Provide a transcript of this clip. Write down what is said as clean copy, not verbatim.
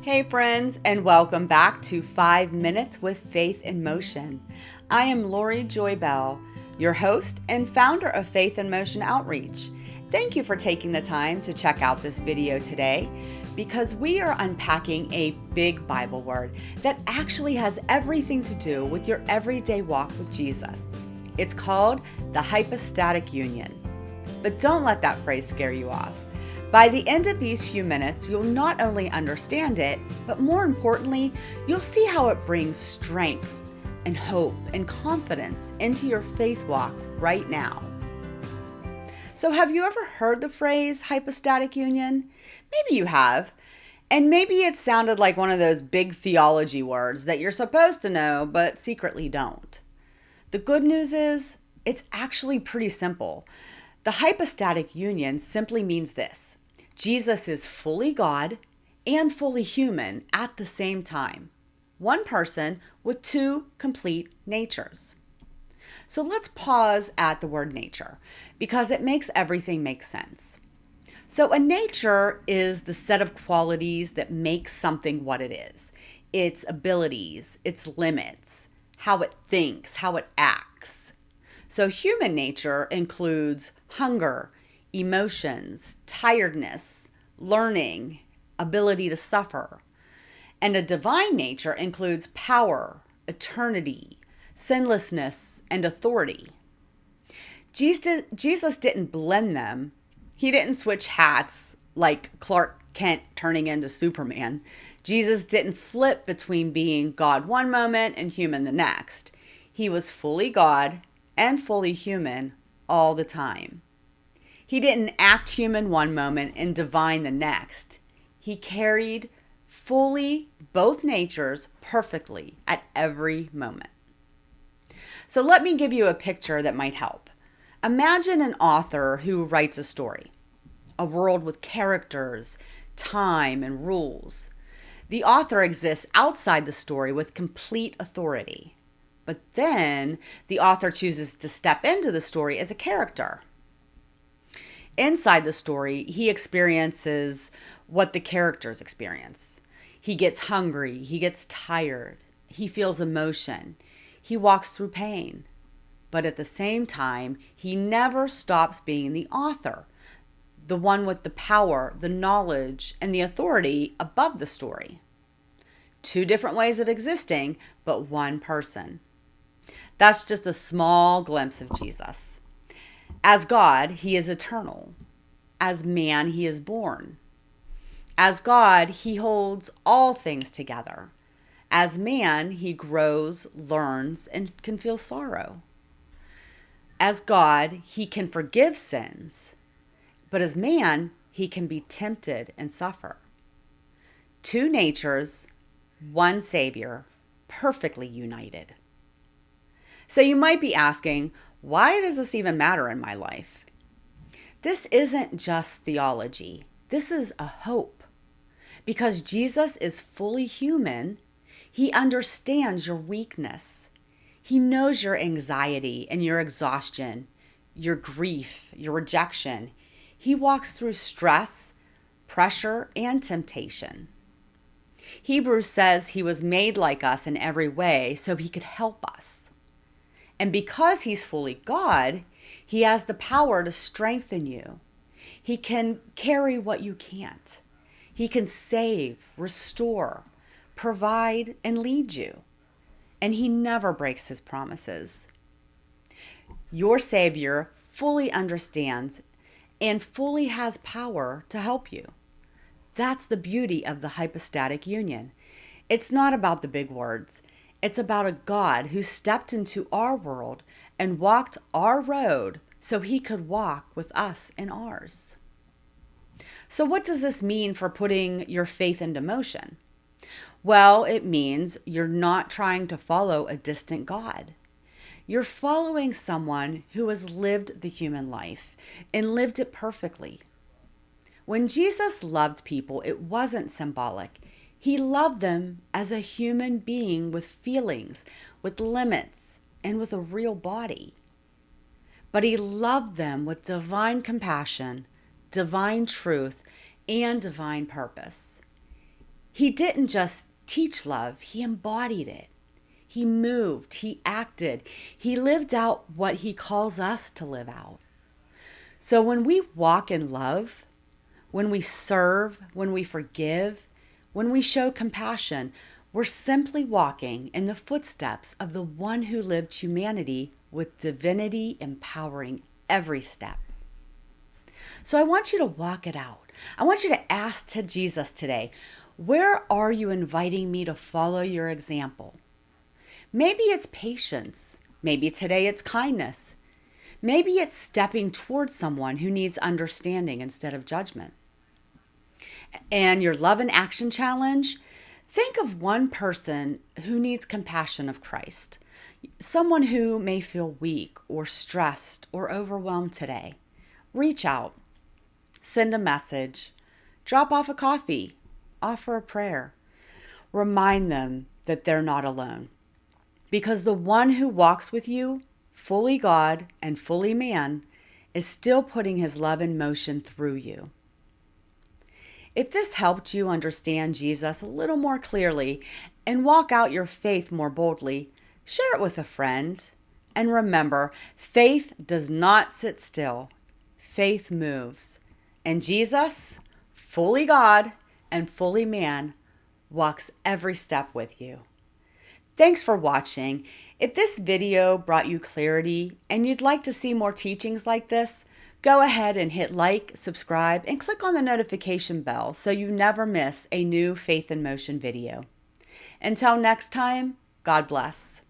Hey friends, and welcome back to 5 Minutes with Faith in Motion. I am Lori Joy Bell, your host and founder of Faith in Motion Outreach. Thank you for taking the time to check out this video today because we are unpacking a big Bible word that actually has everything to do with your everyday walk with Jesus. It's called the Hypostatic Union. But don't let that phrase scare you off. By the end of these few minutes, you'll not only understand it, but more importantly, you'll see how it brings strength and hope and confidence into your faith walk right now. So have you ever heard the phrase hypostatic union? Maybe you have. And maybe it sounded like one of those big theology words that you're supposed to know, but secretly don't. The good news is, it's actually pretty simple. The hypostatic union simply means this: Jesus is fully God and fully human at the same time. One person with two complete natures. So let's pause at the word nature because it makes everything make sense. So a nature is the set of qualities that make something what it is. Its abilities, its limits, how it thinks, how it acts. So human nature includes hunger, emotions, tiredness, learning, ability to suffer. And a divine nature includes power, eternity, sinlessness, and authority. Jesus didn't blend them. He didn't switch hats like Clark Kent turning into Superman. Jesus didn't flip between being God one moment and human the next. He was fully God and fully human all the time. He didn't act human one moment and divine the next. He carried fully both natures perfectly at every moment. So let me give you a picture that might help. Imagine an author who writes a story, a world with characters, time, and rules. The author exists outside the story with complete authority. But then the author chooses to step into the story as a character. Inside the story, he experiences what the characters experience. He gets hungry, he gets tired, he feels emotion, he walks through pain. But at the same time, he never stops being the author, the one with the power, the knowledge, and the authority above the story. Two different ways of existing, but one person. That's just a small glimpse of Jesus. As God, he is eternal. As man, he is born. As God, he holds all things together. As man, he grows, learns, and can feel sorrow. As God, he can forgive sins. But as man, he can be tempted and suffer. Two natures, one Savior, perfectly united. So you might be asking, why does this even matter in my life? This isn't just theology. This is a hope. Because Jesus is fully human, he understands your weakness. He knows your anxiety and your exhaustion, your grief, your rejection. He walks through stress, pressure, and temptation. Hebrews says he was made like us in every way so he could help us. And because he's fully God, he has the power to strengthen you. He can carry what you can't. He can save, restore, provide, and lead you. And he never breaks his promises. Your Savior fully understands and fully has power to help you. That's the beauty of the hypostatic union. It's not about the big words. It's about a God who stepped into our world and walked our road so he could walk with us in ours. So what does this mean for putting your faith into motion? Well, it means you're not trying to follow a distant God. You're following someone who has lived the human life and lived it perfectly. When Jesus loved people, it wasn't symbolic. He loved them as a human being with feelings, with limits, and with a real body. But he loved them with divine compassion, divine truth, and divine purpose. He didn't just teach love, he embodied it. He moved, he acted, he lived out what he calls us to live out. So when we walk in love, when we serve, when we forgive, when we show compassion, we're simply walking in the footsteps of the one who lived humanity with divinity empowering every step. So I want you to walk it out. I want you to ask to Jesus today, where are you inviting me to follow your example? Maybe it's patience. Maybe today it's kindness. Maybe it's stepping towards someone who needs understanding instead of judgment. And your love and action challenge, think of one person who needs compassion of Christ. Someone who may feel weak or stressed or overwhelmed today. Reach out, send a message, drop off a coffee, offer a prayer. Remind them that they're not alone. Because the one who walks with you, fully God and fully man, is still putting his love in motion through you. If this helped you understand Jesus a little more clearly and walk out your faith more boldly, share it with a friend. And remember, faith does not sit still. Faith moves. And Jesus, fully God and fully man, walks every step with you. Thanks for watching. If this video brought you clarity and you'd like to see more teachings like this, go ahead and hit like, subscribe, and click on the notification bell so you never miss a new Faith in Motion video. Until next time, God bless.